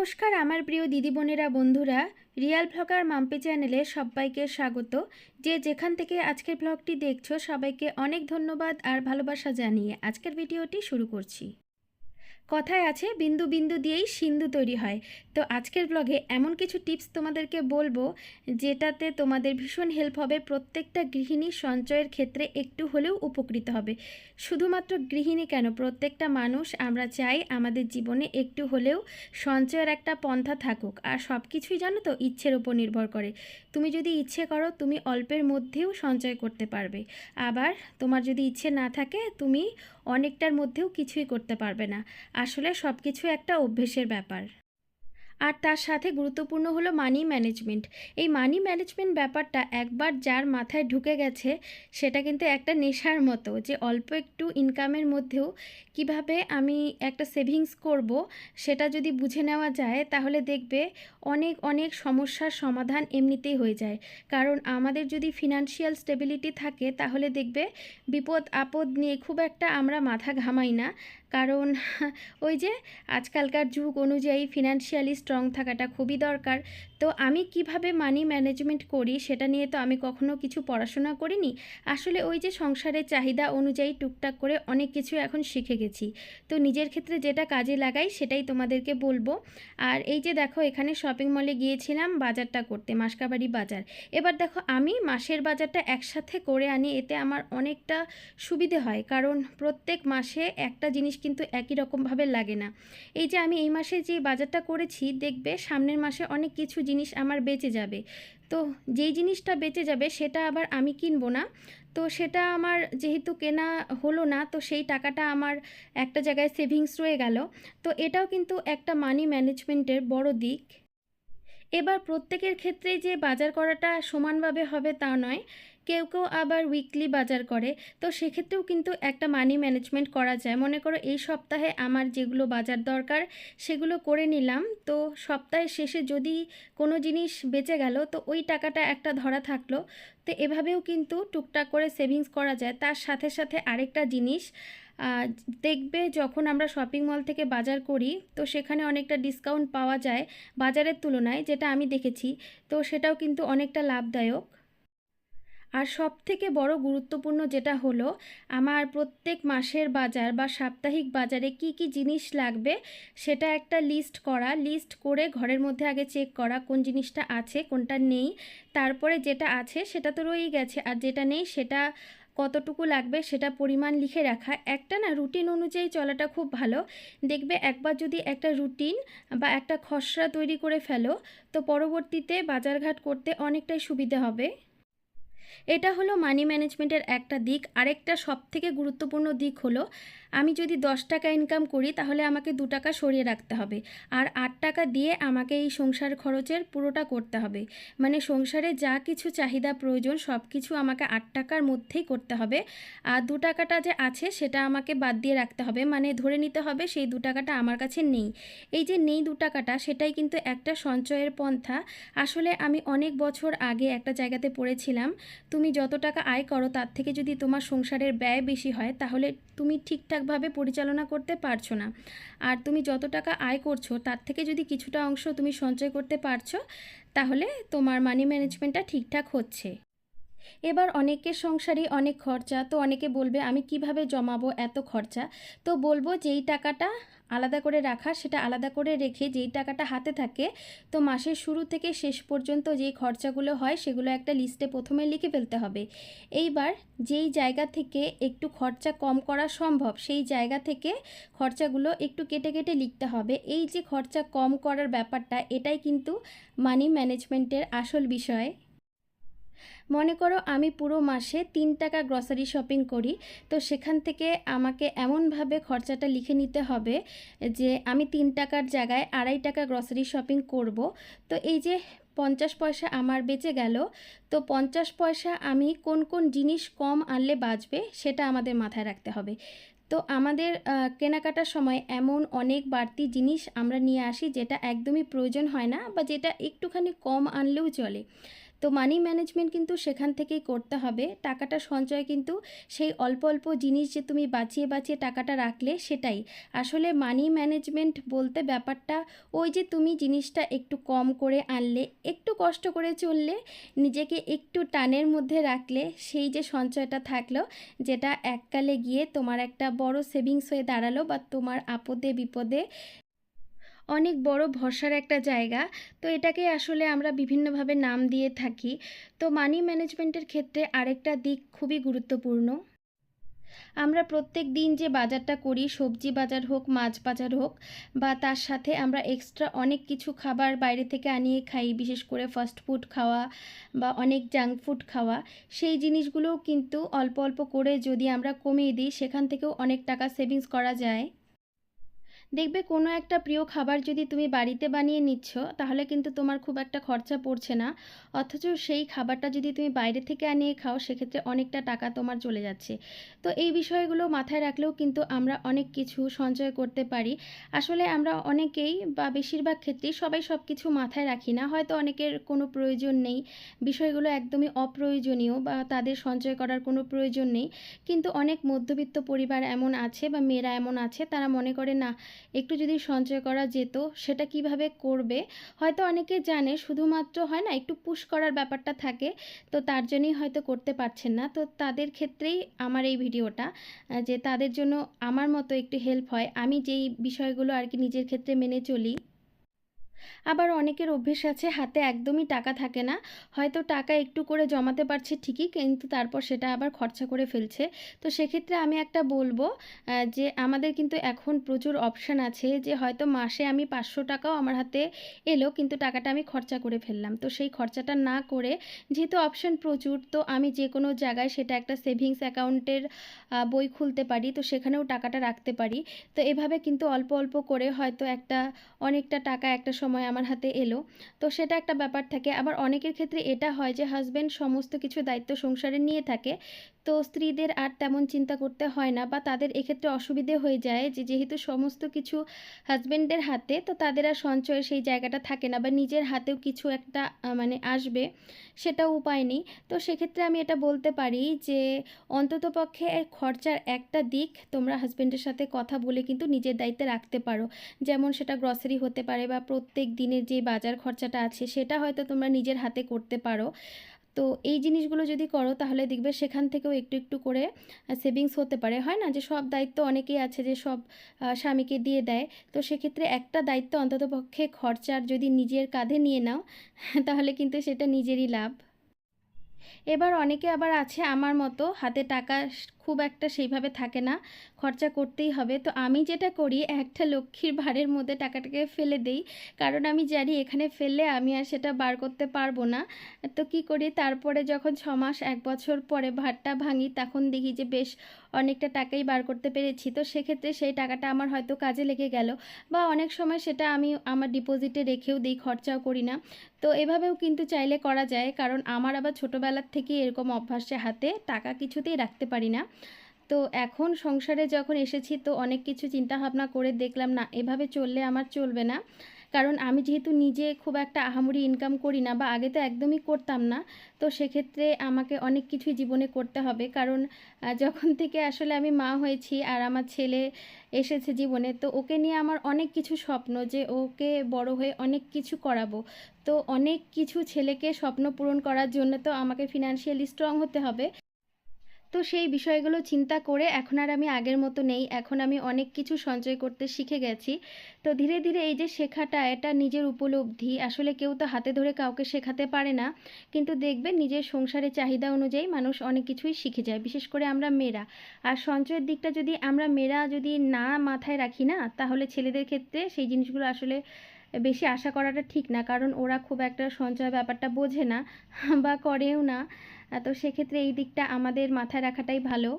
নমস্কার আমার প্রিয় দিদি বোনেরা বন্ধুরা, রিয়াল ব্লগার মাম্পি চ্যানেলে সবাইকে স্বাগত। যে যেখান থেকে আজকের ব্লগটি দেখছো সবাইকে অনেক ধন্যবাদ আর ভালোবাসা জানিয়ে আজকের ভিডিওটি শুরু করছি। কথায় আছে বিন্দু বিন্দু দিয়েই সিন্ধু তৈরি হয়। তো আজকের ব্লগে এমন কিছু টিপস তোমাদেরকে বলবো যেটাতে তোমাদের ভীষণ হেল্প হবে। প্রত্যেকটা গৃহিণী সঞ্চয়ের ক্ষেত্রে একটু হলেও উপকৃত হবে। শুধুমাত্র গৃহিণী কেন, প্রত্যেকটা মানুষ আমরা চাই আমাদের জীবনে একটু হলেও সঞ্চয়ের একটা পন্থা থাকুক। আর সব কিছুই জানো তো ইচ্ছের ওপর নির্ভর করে। তুমি যদি ইচ্ছে করো তুমি অল্পের মধ্যেও সঞ্চয় করতে পারবে, আবার তোমার যদি ইচ্ছে না থাকে তুমি অনেকটার মধ্যেও কিছুই করতে পারবে না। আসলে সব কিছু একটা অভ্যেসের ব্যাপার। আর তার সাথে গুরুত্বপূর্ণ হলো মানি ম্যানেজমেন্ট। এই মানি ম্যানেজমেন্ট ব্যাপারটা একবার যার মাথায় ঢুকে গেছে সেটা কিন্তু একটা নেশার মতো, যে অল্প একটু ইনকামের মধ্যেও কিভাবে আমি একটা সেভিংস করব সেটা যদি বুঝে নেওয়া যায় তাহলে দেখবে অনেক অনেক সমস্যার সমাধান এমনিতেই হয়ে যায়। কারণ আমাদের যদি ফিনান্সিয়াল স্টেবিলিটি থাকে তাহলে দেখবে বিপদ আপদ নিয়ে খুব একটা আমরা মাথা ঘামাই না। কারণ ওই যে আজকালকার যুগ অনুযায়ী ফিনান্সিয়ালি স্ট্রং থাকাটা খুবই দরকার। তো আমি কিভাবে মানি ম্যানেজমেন্ট করি সেটা নিয়ে তো আমি কখনো কিছু পড়াশোনা করিনি। আসলে ওই যে সংসারের চাহিদা অনুযায়ী টুকটাক করে অনেক কিছু এখন শিখে গেছি। তো নিজের ক্ষেত্রে যেটা কাজে লাগাই সেটাই তোমাদেরকে বলবো। আর এই যে দেখো এখানে শপিং মলে গিয়েছিলাম বাজারটা করতে, মাসকাবাড়ি বাজার। এবার দেখো আমি মাসের বাজারটা একসাথে করে আনি, এতে আমার অনেকটা সুবিধে হয়। কারণ প্রত্যেক মাসে একটা জিনিস কিন্তু একই রকমভাবে লাগে না। এই যে আমি এই মাসে যে বাজারটা করেছি দেখবে সামনের মাসে অনেক কিছু জিনিস আমার বেঁচে যাবে। তো যেই জিনিসটা বেঁচে যাবে সেটা আবার আমি কিনবো না। তো সেটা আমার যেহেতু কেনা হলো না, তো সেই টাকাটা আমার একটা জায়গায় সেভিংস রয়ে গেল। তো এটাও কিন্তু একটা মানি ম্যানেজমেন্টের বড় দিক। এবার প্রত্যেকের ক্ষেত্রেই যে বাজার করাটা সমানভাবে হবে তা নয়, কেউ কেউ আবার উইকলি বাজার করে। তো সেক্ষেত্রেও কিন্তু একটা মানি ম্যানেজমেন্ট করা যায়। মনে করো এই সপ্তাহে আমার যেগুলো বাজার দরকার সেগুলো করে নিলাম, তো সপ্তাহের শেষে যদি কোনো জিনিস বেঁচে গেল তো ওই টাকাটা একটা ধরা থাকলো। তো এভাবেও কিন্তু টুকটাক করে সেভিংস করা যায়। তার সাথে সাথে আরেকটা জিনিস, দেখবে যখন আমরা শপিং মল থেকে বাজার করি তো সেখানে অনেকটা ডিসকাউন্ট পাওয়া যায় বাজারের তুলনায়, যেটা আমি দেখেছি। তো সেটাও কিন্তু অনেকটা লাভদায়ক। আর সবথেকে বড় গুরুত্বপূর্ণ যেটা হলো আমার প্রত্যেক মাসের বাজার বা সাপ্তাহিক বাজারে কি কি জিনিস লাগবে সেটা একটা লিস্ট করা, লিস্ট করে ঘরের মধ্যে আগে চেক করা কোন জিনিসটা আছে কোনটা নেই। তারপরে যেটা আছে সেটা তো রয়েই গেছে, আর যেটা নেই সেটা কতটুকু লাগবে সেটা পরিমাণ লিখে রাখা। একটা না রুটিন অনুযায়ী চলাটা খুব ভালো। দেখবে একবার যদি একটা রুটিন বা একটা খসড়া তৈরি করে ফেলো তো পরবর্তীতে বাজারঘাট করতে অনেকটাই সুবিধা হবে। এটা হলো মানি ম্যানেজমেন্টের একটা দিক। আরেকটা সবথেকে গুরুত্বপূর্ণ দিক হলো আমি যদি 10 টাকা ইনকাম করি তাহলে আমাকে 2 টাকা সরিয়ে রাখতে হবে, আর 8 টাকা দিয়ে আমাকে এই সংসার খরচের পুরোটা করতে হবে। মানে সংসারে যা কিছু চাহিদা প্রয়োজন সব কিছু আমাকে 8 টাকার মধ্যেই করতে হবে। আর 2 টাকাটা যে আছে সেটা আমাকে বাদ দিয়ে রাখতে হবে, মানে ধরে নিতে হবে সেই 2 টাকাটা আমার কাছে নেই। এই যে নেই 2 টাকাটা সেটাই কিন্তু একটা সঞ্চয়ের পন্থা। আসলে আমি অনেক বছর আগে একটা জায়গাতে পড়েছিলাম, তুমি যত টাকা আয় করো তার থেকে যদি তোমার সংসারের ব্যয় বেশি হয় তাহলে তুমি ঠিকঠাকভাবে পরিচালনা করতে পারছো না। আর তুমি যত টাকা আয় করছো তার থেকে যদি কিছুটা অংশ তুমি সঞ্চয় করতে পারছো তাহলে তোমার মানি ম্যানেজমেন্টটা ঠিকঠাক হচ্ছে। এবার অনেকের সংসারই অনেক খরচা, তো অনেকে বলবে আমি কিভাবে জমাবো এত খরচা। তো বলবো যেই টাকাটা আলাদা করে রাখা সেটা আলাদা করে রেখে যেই টাকাটা হাতে থাকে তো মাসের শুরু থেকে শেষ পর্যন্ত যেই খরচাগুলো হয় সেগুলো একটা লিস্টে প্রথমে লিখে ফেলতে হবে। এইবার যেই জায়গা থেকে একটু খরচা কম করা সম্ভব সেই জায়গা থেকে খরচাগুলো একটু কেটে কেটে লিখতে হবে। এই যে খরচা কম করার ব্যাপারটা এটাই কিন্তু মানি ম্যানেজমেন্টের আসল বিষয়। মনে করো আমি পুরো মাসে 3 টাকা গ্রসারি শপিং করি, তো সেখান থেকে আমাকে এমনভাবে খরচাটা লিখে নিতে হবে যে আমি 3 টাকার জায়গায় 2.5 টাকা গ্রসারি শপিং করব। তো এই যে 50 পয়সা আমার বেঁচে গেল, তো 50 পয়সা আমি কোন কোন জিনিস কম আনলে বাঁচবে সেটা আমাদের মাথায় রাখতে হবে। তো আমাদের কেনাকাটার সময় এমন অনেক বাড়তি জিনিস আমরা নিয়ে আসি যেটা একদমই প্রয়োজন হয় না বা যেটা একটুখানি কম আনলেও চলে। তো মানি ম্যানেজমেন্ট কিন্তু সেখান থেকেই করতে হবে। টাকাটা সঞ্চয় কিন্তু সেই অল্প অল্প জিনিস যে তুমি বাঁচিয়ে বাঁচিয়ে টাকাটা রাখলে সেটাই। আসলে মানি ম্যানেজমেন্ট বলতে ব্যাপারটা ওই যে তুমি জিনিসটা একটু কম করে আনলে, একটু কষ্ট করে চললে, নিজেকে একটু টানের মধ্যে রাখলে সেই যে সঞ্চয়টা থাকলো, যেটা এককালে গিয়ে তোমার একটা বড় সেভিংস হয়ে দাঁড়ালো বা তোমার আপদে বিপদে অনেক বড় ভরসার একটা জায়গা। তো এটাকে আসলে আমরা বিভিন্নভাবে নাম দিয়ে থাকি। তো মানি ম্যানেজমেন্টের ক্ষেত্রে আরেকটা দিক খুবই গুরুত্বপূর্ণ। আমরা প্রত্যেক দিন যে বাজারটা করি, সবজি বাজার হোক, মাছ বাজার হোক, বা তার সাথে আমরা এক্সট্রা অনেক কিছু খাবার বাইরে থেকে আনিয়ে খাই, বিশেষ করে ফাস্ট ফুড খাওয়া বা অনেক জাঙ্ক ফুড খাওয়া, সেই জিনিসগুলোও কিন্তু অল্প অল্প করে যদি আমরা কমিয়ে দিই, সেখান থেকেও অনেক টাকা সেভিংস করা যায়। দেখবে কোনো একটা প্রিয় খাবার যদি তুমি বাড়িতে বানিয়ে নিচ্ছ, তাহলে কিন্তু তোমার খুব একটা খরচা পড়ছে না। অথচ সেই খাবারটা যদি তুমি বাইরে থেকে আনিয়ে খাও, সেক্ষেত্রে অনেকটা টাকা তোমার চলে যাচ্ছে। তো এই বিষয়গুলো মাথায় রাখলেও কিন্তু আমরা অনেক কিছু সঞ্চয় করতে পারি। আসলে আমরা অনেকেই বা বেশিরভাগ ক্ষেত্রেই সবাই সব কিছু মাথায় রাখি না। হয়তো অনেকের কোনো প্রয়োজন নেই, বিষয়গুলো একদমই অপ্রয়োজনীয় বা তাদের সঞ্চয় করার কোনো প্রয়োজন নেই। কিন্তু অনেক মধ্যবিত্ত পরিবার এমন আছে বা মেয়েরা এমন আছে, তারা মনে করে না, একটু যদি সঞ্চয় করা যেত, সেটা কিভাবে করবে। হয়তো অনেকে জানে, শুধুমাত্র হয় না একটু পুশ করার ব্যাপারটা থাকে, তো তার জন্যই হয়তো করতে পারছেন না। তো তাদের ক্ষেত্রেই আমার এই ভিডিওটা, যে তাদের জন্য আমার মতো একটু হেল্প হয়, আমি যেই বিষয়গুলো আর কি নিজের ক্ষেত্রে মেনে চলি। আবার অনেকের অভ্যেস আছে হাতে একদমই টাকা থাকে না, হয়তো টাকা একটু করে জমাতে পারছে ঠিকই, কিন্তু তারপর সেটা আবার খরচা করে ফেলছে। তো সেক্ষেত্রে আমি একটা বলবো, যে আমাদের কিন্তু এখন প্রচুর অপশান আছে, যে হয়তো মাসে আমি 500 টাকাও আমার হাতে এলো, কিন্তু টাকাটা আমি খরচা করে ফেললাম। তো সেই খরচাটা না করে, যেহেতু অপশান প্রচুর, তো আমি যে কোনো জায়গায় সেটা একটা সেভিংস অ্যাকাউন্টের বই খুলতে পারি, তো সেখানেও টাকাটা রাখতে পারি। তো এভাবে কিন্তু অল্প অল্প করে হয়তো অনেকটা টাকা একটা সময় আমার হাতে এলো। তো সেটা একটা ব্যাপার থাকে। আবার অনেকের ক্ষেত্রে এটা হয় যে হাসব্যান্ড সমস্ত কিছু দায়িত্ব সংসারে নিয়ে থাকে, তো স্ত্রীদের আর তেমন চিন্তা করতে হয় না, বা তাদের এক্ষেত্রে অসুবিধে হয়ে যায় যে যেহেতু সমস্ত কিছু হাসব্যান্ডের হাতে, তো তাদের আর সঞ্চয়ের সেই জায়গাটা থাকে না, বা নিজের হাতেও কিছু একটা মানে আসবে, সেটাও উপায় নেই। তো সেক্ষেত্রে আমি এটা বলতে পারি যে অন্ততপক্ষে খরচার একটা দিক তোমরা হাসব্যান্ডের সাথে কথা বলে কিন্তু নিজের দায়িত্বে রাখতে পারো। যেমন সেটা গ্রসারি হতে পারে, বা প্রত্যেক দিনের যে বাজার খরচাটা আছে সেটা হয়তো তোমরা নিজের হাতে করতে পারো। তো এই জিনিসগুলো যদি করো, তাহলে দেখবে সেখান থেকেও একটু একটু করে সেভিংস হতে পারে। হয় না যে সব দায়িত্ব অনেকেই আছে যে সব স্বামীকে দিয়ে দেয়। তো সেক্ষেত্রে একটা দায়িত্ব অন্ততপক্ষে খরচার যদি নিজের কাঁধে নিয়ে নাও, তাহলে কিন্তু সেটা নিজেরই লাভ। এবার অনেকে আবার আছে আমার মতো, হাতে টাকা খুব একটা সেইভাবে থাকে না, খরচা করতেই হবে। তো আমি যেটা করি, একটা লক্ষ্মীর ভাঁড়ের মধ্যে টাকাটাকে ফেলে দেই, কারণ আমি জানি এখানে ফেললে আমি আর সেটা বার করতে পারবো না। তো কি করি, তারপরে যখন 6 মাস 1 বছর পরে ভাঁড়টা ভাঙি, তখন দেখি যে বেশ অনেকটা টাকাই বার করতে পেরেছি। তো সেক্ষেত্রে সেই টাকাটা আমার হয়তো কাজে লেগে গেল, বা অনেক সময় সেটা আমি আমার ডিপোজিটে রেখেও দিই, খরচাও করি না। তো এভাবেও কিন্তু চাইলে করা যায়, কারণ আমার আবার ছোটোবেলার থেকে এরকম অভ্যাসে হাতে টাকা কিছুতেই রাখতে পারি না। তো এখন সংসারে যখন এসেছি, তো অনেক কিছু চিন্তা ভাবনা করে দেখলাম না, এভাবে চললে আমার চলবে না। কারণ আমি যেহেতু নিজে খুব একটা আহামরি ইনকাম করি না, বা আগে তো একদমই করতাম না, তো সেক্ষেত্রে আমাকে অনেক কিছুই জীবনে করতে হবে। কারণ যখন থেকে আসলে আমি মা হয়েছি আর আমার ছেলে এসেছে জীবনে, তো ওকে নিয়ে আমার অনেক কিছু স্বপ্ন, যে ওকে বড় হয়ে অনেক কিছু করাবো। তো অনেক কিছু ছেলেকে স্বপ্ন পূরণ করার জন্য তো আমাকে ফিনান্সিয়ালি স্ট্রং হতে হবে। তো সেই বিষয়গুলো চিন্তা করে এখন আর আমি আগের মতো নেই, এখন আমি অনেক কিছু সঞ্চয় করতে শিখে গেছি। তো ধীরে ধীরে এই যে শেখাটা, এটা নিজের উপলব্ধি, আসলে কেউ তো হাতে ধরে কাউকে শেখাতে পারে না। কিন্তু দেখবে নিজের সংসারের চাহিদা অনুযায়ী মানুষ অনেক কিছুই শিখে যায়, বিশেষ করে আমরা মেয়েরা। আর সঞ্চয়ের দিকটা যদি আমরা মেয়েরা যদি না মাথায় রাখি না, তাহলে ছেলেদের ক্ষেত্রে সেই জিনিসগুলো আসলে বেশি আশা করাটা ঠিক না, কারণ ওরা খুব একটা সঞ্চয় ব্যাপারটা বোঝে না বা করেও না। তো সেক্ষেত্রে এই দিকটা আমাদের মাথায় রাখাটাই ভালো।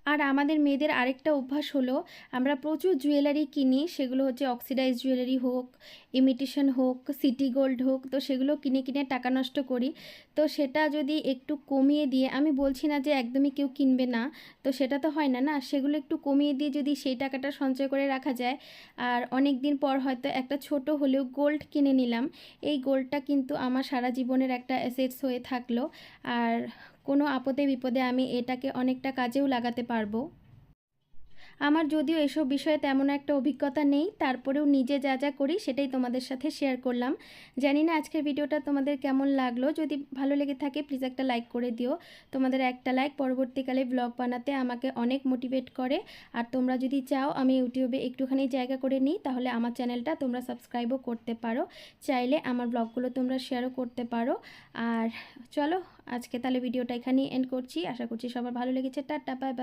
আর আমাদের মেয়েদের আরেকটা অভ্যাস হলো, আমরা প্রচুর জুয়েলারি কিনি, সেগুলো হচ্ছে অক্সিডাইজ জুয়েলারি হোক, ইমিটেশন হোক, সিটি গোল্ড হোক, তো সেগুলো কিনে কিনে টাকা নষ্ট করি। তো সেটা যদি একটু কমিয়ে দিয়ে, আমি বলছি না যে একদমই কেউ কিনবে না, তো সেটা তো হয় না, না, সেগুলো একটু কমিয়ে দিয়ে যদি সেই টাকাটা সঞ্চয় করে রাখা যায়, আর অনেক দিন পর হয়তো একটা ছোট হলেও গোল্ড কিনে নিলাম, এই গোল্ডটা কিন্তু আমার সারা জীবনের একটা অ্যাসেটস হয়ে থাকলো। আর কোনো আপদে বিপদে আমি এটাকে অনেকটা কাজেও লাগাতে পারবো। আমার যদিও এসব বিষয়ে তেমন একটা অভিজ্ঞতা নেই, তারপরেও নিজে যা যা করি সেটাই তোমাদের সাথে শেয়ার করলাম। জানি না আজকের ভিডিওটা তোমাদের কেমন লাগলো, যদি ভালো লেগে থাকে প্লিজ একটা লাইক করে দিও। তোমাদের একটা লাইক পরবর্তীকালে ব্লগ বানাতে আমাকে অনেক মোটিভেট করে। আর তোমরা যদি চাও আমি ইউটিউবে একটুখানি জায়গা করে নিই, তাহলে আমার চ্যানেলটা তোমরা সাবস্ক্রাইবও করতে পারো, চাইলে আমার ব্লগগুলো তোমরা শেয়ারও করতে পারো। আর চলো আজকে তাহলে ভিডিওটা এখানেই এন্ড করছি, আশা করছি সবার ভালো লেগেছে। Tata, bye bye.